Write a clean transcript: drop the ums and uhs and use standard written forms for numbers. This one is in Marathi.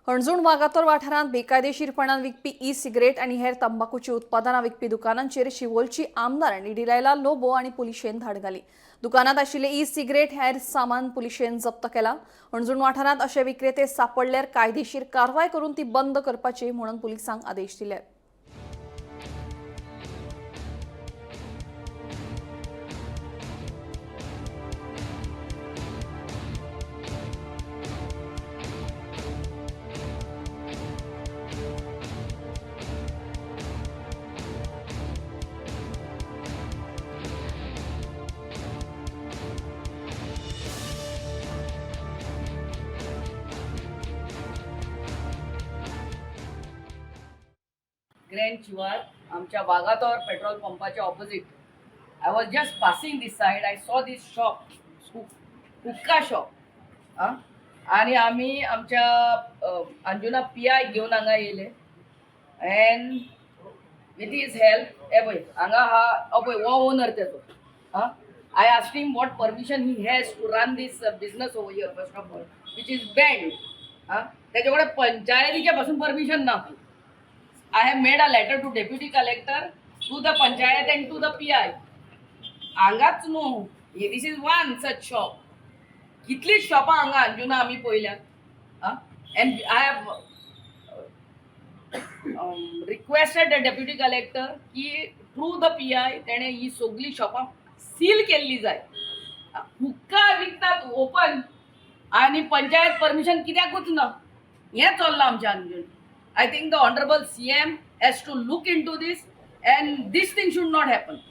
हणजूण वागातोर वाठारांत बेकायदेशीरपणान विकपी ई सिगरेट आनी हेर तंबाखूची उत्पादनां विकपी दुकानांचेर शिवोलची आमदारांनी डिलायला लोबो आनी पुलिशेन धाड घाली। दुकानांत आशिल्ले ई सिगरेट हेर सामान पुलिशेन जप्त केला। हणजूण वाठारांत अशे विक्रेते सांपडल्यार कायदेशीर कारवाय करून ती बंद करपाची म्हणून पुलिसांक आदेश दिले। ग्रँड शिवार आमच्या वागातोर पेट्रोल पंपाच्या opposite I was just passing this side I saw this shop हुक्का शॉप आणि आम्ही आमच्या अंजुना PI घेऊन हांगा येयले अँड विथ हिज हेल्प ए पळय हांगा हा पळय हो ओनर तेजो I asked him what permission he has to run this business over here first of all which is banned तेजे कडेन पंचायतीच्या पासून परमिशन ना। I have made a letter to Deputy Collector, to the Panchayat and to the PI. Angats no, this is one such shop. Kitli shop anga Anjuna आम्ही पळयल्यात and I have requested the Deputy Collector की through the PI तेणे ही सगळी शॉपां सील केल्ली जाय। हुक्का विकतात ओपन आणि पंचायत परमिशन कित्याकूच ना हें चल्लां आमच्या अंजुन। I think the Honorable CM has to look into this and this thing should not happen.